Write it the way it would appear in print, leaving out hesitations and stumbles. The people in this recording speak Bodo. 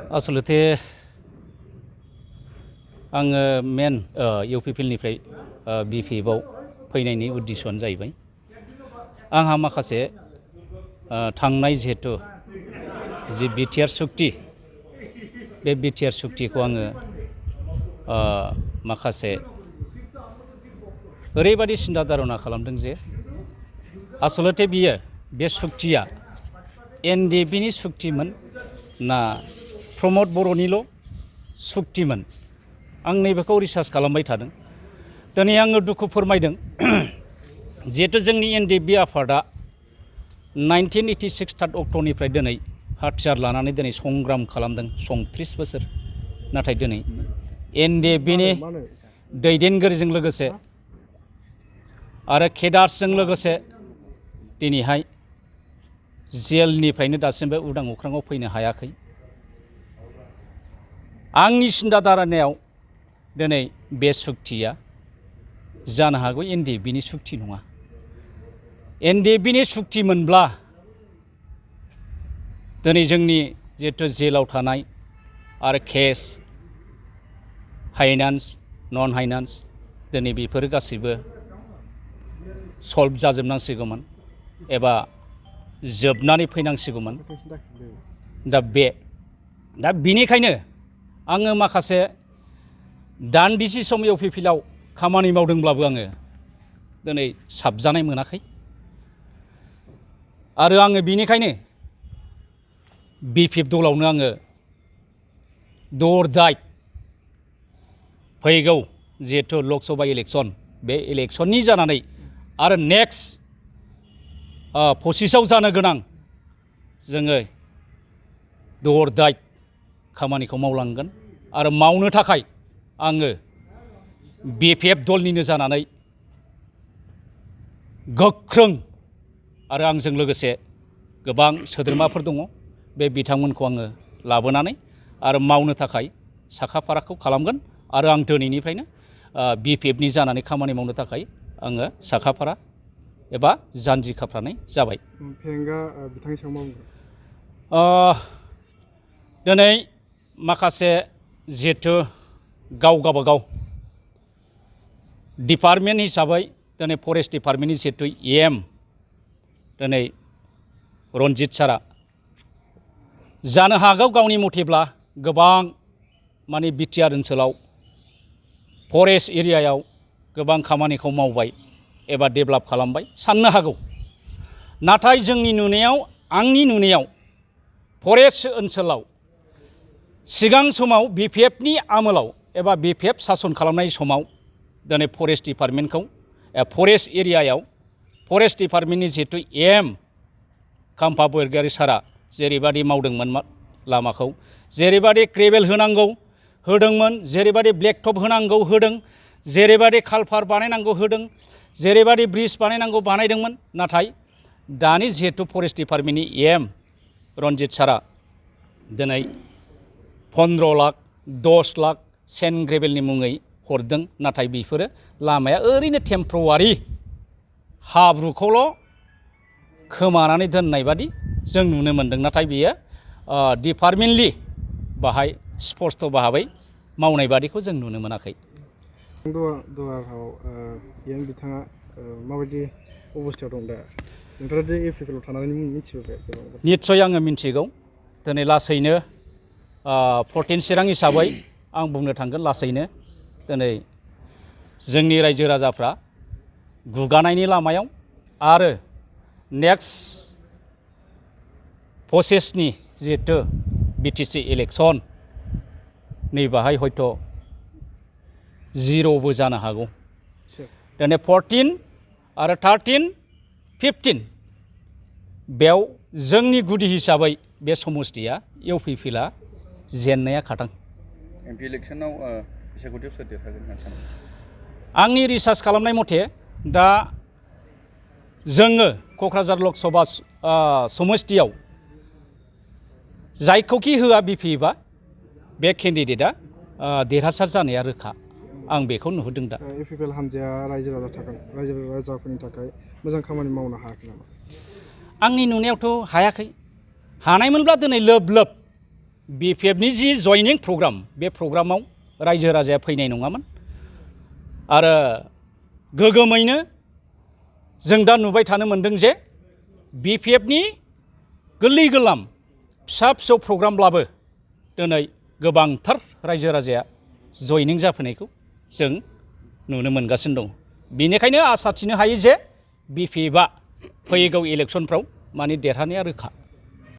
आसलते आङो मेन इउपिपिएलनिफ्राय बिपिएफआव फैनायनि उद्देश्यआनो जाहैबाय आंहा माखासे थांनाय जिहेतु जि बिटिआर सुक्ति बे बिटिआर सुक्तिखौ आङो माखासे ओरैबायदि सिन्था धारना खालामदों जे आसलते बियो बे सुक्तिया एनडिएफबिनि सुक्तिमोन ना प्रमद बर'निल' सुक्तिमोन आं नैबेखौ रिसार्च खालामबाय थादों। दिनै आङो दुखु फोरमायदों जिहेतु जोंनि एनडिएफबि आफादा 1986 3 अक्ट'निफ्राय दिनै हाथियार लानानै दिनै संग्राम खालामदों 30 बोसोर नाथाय दिनै एनडिएफबिनि दैदेनगिरिजों लोगोसे आरो केडार्सजों लोगोसे दिनैहाय जेलनिफ्रायनो दासिमबो उदां अख्राङाव फैनो हायाखै। आंनि सिन्था धारनायाव दिनै बे सुक्तिया जानो हागौ एनडिएफबिनि सुक्ति नङा। एनडिएफबिनि सुक्ति मोनब्ला दिनै जोंनि जिहेतु जेलाव थानाय आरो केस फाइनान्स नन फाइनान्स दिनै बेफोरो गासैबो सल्भ जाजोबनांसिगौमोन एबा जोबनानै फैनांसिगौमोन। दा बेनिखायनो आङो माखासे दान्दिसे सम इउपिपिएलआव खामानि मावदोंब्लाबो आङो दिनै साबजानाय मोनाखै आरो आङो बेनिखायनो बिपिएफ दलावनो आङो दर दाय फैगौ जिहेतु लकसभा इलेक्सन बे इलेक्सननि जानानै आरो नेक्स्ट 25आव जानो गोनां जोङो दर दाय खामानिखौ मावलांगोन आरो मावनो थाखाय आङो बिपिएफ दलनिनो जानानै गोख्रों आरो आंजों लोगोसे गोबां सोद्रोमाफोर दङ बे बिथांमोनखौ आङो लाबोनानै आरो मावनो थाखाय साखाफाराखौ खालामगोन आरो आं दिनैनिफ्रायनो बिपिएफनि जानानै खामानि मावनो थाखाय आङो साखाफारा एबा जानजि खाफ्रानाय जाबाय। फेरेंगा बिथांनि सायाव मा बुंगोन? दिनै माखासे जिहेतु गावबागाव डिपार्टमेन्ट हिसाबै दिनै फरेस्ट डिपार्टमेन्टनि जिहेतु एम दिनै रनजित सारा जानो हागौ गावनि मथेब्ला गोबां माने बिटिआर ओनसोलाव फरेस्ट एरियायाव गोबां खामानिखौ मावबाय एबा डेभेलप खालामबाय साननो हागौ। नाथाय जोंनि नुनायाव आंनि नुनायाव फरेस्ट ओनसोलाव सिगां समाव बिपिएफनि आमोलाव एबा बिपिएफ सासन खालामनाय समाव दिनै फरेस्ट डिपार्टमेन्टखौ फरेस्ट एरियायाव फरेस्ट डिपार्टमेन्टनि जिहेतु एम खाम्फा बरगयारी सारा जेरैबादि मावदोंमोन लामाखौ जेरैबादि ग्रेभेल होनांगौ होदोंमोन, जेरैबादि ब्लेकटप होनांगौ होदों, जेरैबादि कालभार बानायनांगौ होदों, जेरैबादि ब्रिज बानायनांगौ बानायदोंमोन। नाथाय दानि जिहेतु फरेस्ट डिपार्टमेन्टनि एम रनजित सारा दिनै 15 लाख 10 लाख सेन्ड ग्रेभेलनि मुङै हरदों। नाथाय बेफोरो लामाया ओरैनो टेम्परवारि हाब्रुखौल' खोमानानै दोननाय बादि जों नुनो मोन्दों। नाथाय बेयो डिपार्टमेन्टलि बाहाय स्पष्ट भाबै मावनाय बादिखौ जों नुनो मोनाखै। दुवाराव बिथाङा माबायदि अबस्थायाव दं दा? नोंथाङा जे इउपिपिएलआव थानानै मिथिबाय? निस्सय आङो मिन्थिगौ। दिनै लासैनो 14 चिरां हिसाबै आं बुंनो थांगोन लासैनो दिनै जोंनि रायजो राजाफ्रा गुगानायनि लामायाव आरो नेक्स्ट 25नि जिहेतु बिटिसि इलेक्सन नैबाहाय हयथ' जिर'बो जानो हागौ। दिनै 14 आरो 13 15 बेयाव जोंनि गुदि हिसाबै बे समस्तिया इउपिपिएलआ जेननाया खाथां। एमपि इलेक्सनाव एक्जिकिउटिभ सोर देरहागोन होनना सानो? आंनि रिसार्च खालामनाय मथे दा जोङो क'क्राझार लकसभा समस्तियाव जायखौखि होआ बिपिएफआ बे केन्डिडेटआ देरहासार जानाया रोखा। आं बेखौ नुहुरदों दा। इउपिपिएल हान्जाया रायजो राजाफोरनि थाखाय मोजां खामानि मावनो हायाखै नामा? आंनि नुनायावथ' हायाखै। हानायमोनब्ला दिनै लोब लोब BPFनि जि जयनिं प्रग्राम बे प्रग्रामाव रायजो राजाया फैनाय नङामोन आरो गोगोमैनो जों दा नुबाय थानो मोनदों जे BPFनि गोरलै गोरलाम फिसा फिसौ प्रग्रामब्लाबो दिनै गोबांथार रायजो राजाया जयनिं जाफैनायखौ जों नुनो मोनगासिनो दं। बेनिखायनो आसा थिनो हायो जे BPFआ फैगौ इलेक्सनफ्राव माने देरहानाया रोखा।